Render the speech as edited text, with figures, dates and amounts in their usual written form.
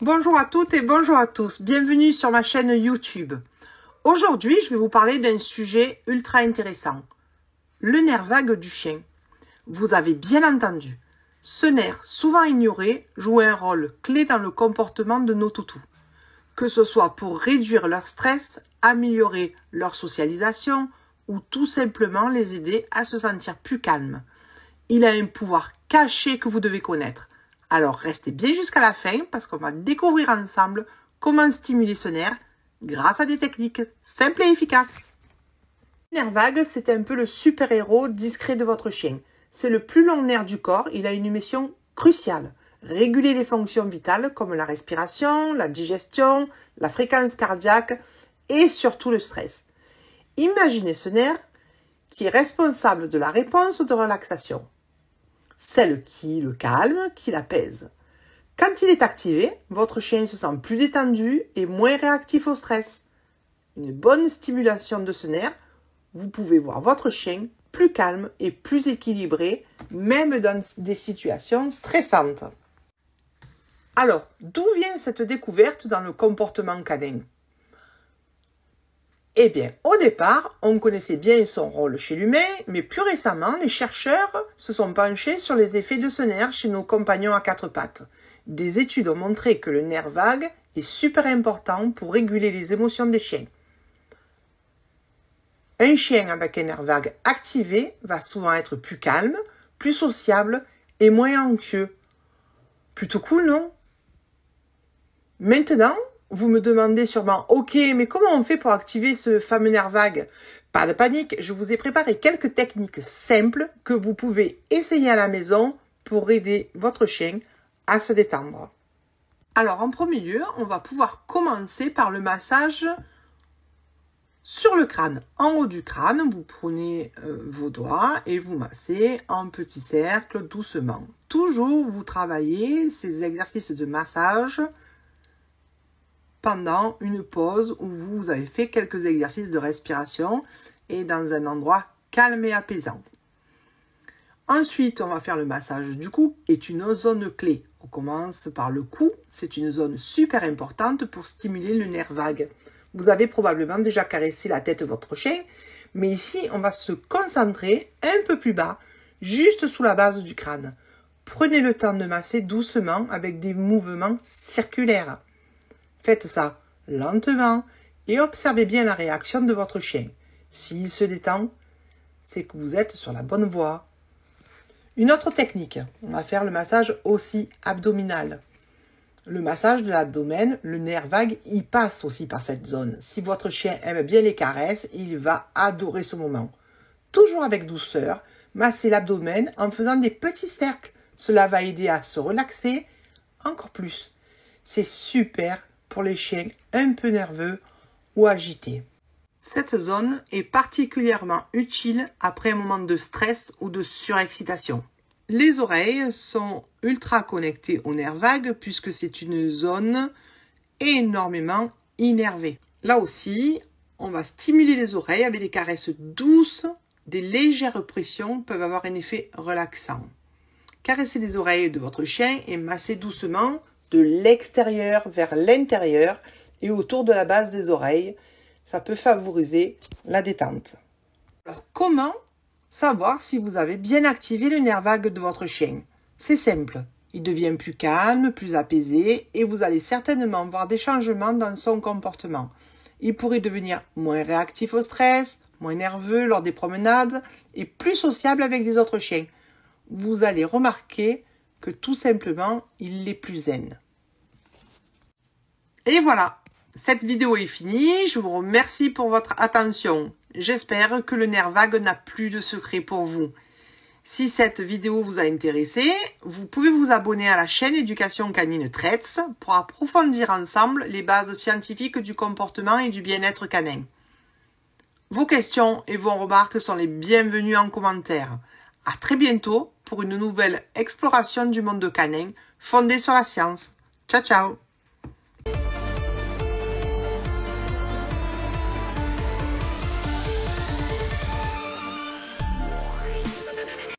Bonjour à toutes et bonjour à tous, bienvenue sur ma chaîne YouTube. Aujourd'hui, je vais vous parler d'un sujet ultra intéressant, le nerf vague du chien. Vous avez bien entendu, ce nerf, souvent ignoré, joue un rôle clé dans le comportement de nos toutous. Que ce soit pour réduire leur stress, améliorer leur socialisation ou tout simplement les aider à se sentir plus calmes. Il a un pouvoir caché que vous devez connaître. Alors restez bien jusqu'à la fin parce qu'on va découvrir ensemble comment stimuler ce nerf grâce à des techniques simples et efficaces. Le nerf vague, c'est un peu le super-héros discret de votre chien. C'est le plus long nerf du corps, il a une mission cruciale. Réguler les fonctions vitales comme la respiration, la digestion, la fréquence cardiaque et surtout le stress. Imaginez ce nerf qui est responsable de la réponse de relaxation. Celle qui le calme, qui l'apaise. Quand il est activé, votre chien se sent plus détendu et moins réactif au stress. Une bonne stimulation de ce nerf, vous pouvez voir votre chien plus calme et plus équilibré, même dans des situations stressantes. Alors, d'où vient cette découverte dans le comportement canin ? Eh bien, au départ, on connaissait bien son rôle chez l'humain, mais plus récemment, les chercheurs se sont penchés sur les effets de ce nerf chez nos compagnons à quatre pattes. Des études ont montré que le nerf vague est super important pour réguler les émotions des chiens. Un chien avec un nerf vague activé va souvent être plus calme, plus sociable et moins anxieux. Plutôt cool, non ? Maintenant, vous me demandez sûrement, ok, mais comment on fait pour activer ce fameux nerf vague ? Pas de panique, je vous ai préparé quelques techniques simples que vous pouvez essayer à la maison pour aider votre chien à se détendre. Alors, en premier lieu, on va pouvoir commencer par le massage sur le crâne. En haut du crâne, vous prenez vos doigts et vous massez en petits cercles doucement. Toujours, vous travaillez ces exercices de massage pendant une pause où vous avez fait quelques exercices de respiration et dans un endroit calme et apaisant. Ensuite, on va faire le massage du cou, qui est une zone clé. On commence par le cou, c'est une zone super importante pour stimuler le nerf vague. Vous avez probablement déjà caressé la tête de votre chien, mais ici, on va se concentrer un peu plus bas, juste sous la base du crâne. Prenez le temps de masser doucement avec des mouvements circulaires. Faites ça lentement et observez bien la réaction de votre chien. S'il se détend, c'est que vous êtes sur la bonne voie. Une autre technique, on va faire le massage aussi abdominal. Le massage de l'abdomen, le nerf vague, il passe aussi par cette zone. Si votre chien aime bien les caresses, il va adorer ce moment. Toujours avec douceur, massez l'abdomen en faisant des petits cercles. Cela va aider à se relaxer encore plus. C'est super pour les chiens un peu nerveux ou agités. Cette zone est particulièrement utile après un moment de stress ou de surexcitation. Les oreilles sont ultra connectées au nerf vague puisque c'est une zone énormément innervée. Là aussi, on va stimuler les oreilles avec des caresses douces. Des légères pressions peuvent avoir un effet relaxant. Caressez les oreilles de votre chien et massez doucement de l'extérieur vers l'intérieur et autour de la base des oreilles. Ça peut favoriser la détente. Alors, comment savoir si vous avez bien activé le nerf vague de votre chien ? C'est simple. Il devient plus calme, plus apaisé et vous allez certainement voir des changements dans son comportement. Il pourrait devenir moins réactif au stress, moins nerveux lors des promenades et plus sociable avec les autres chiens. Vous allez remarquer que tout simplement, il est plus zen. Et voilà, cette vidéo est finie. Je vous remercie pour votre attention. J'espère que le nerf vague n'a plus de secret pour vous. Si cette vidéo vous a intéressé, vous pouvez vous abonner à la chaîne Éducation Canine Traits pour approfondir ensemble les bases scientifiques du comportement et du bien-être canin. Vos questions et vos remarques sont les bienvenues en commentaire. À très bientôt pour une nouvelle exploration du monde canin fondée sur la science. Ciao, ciao!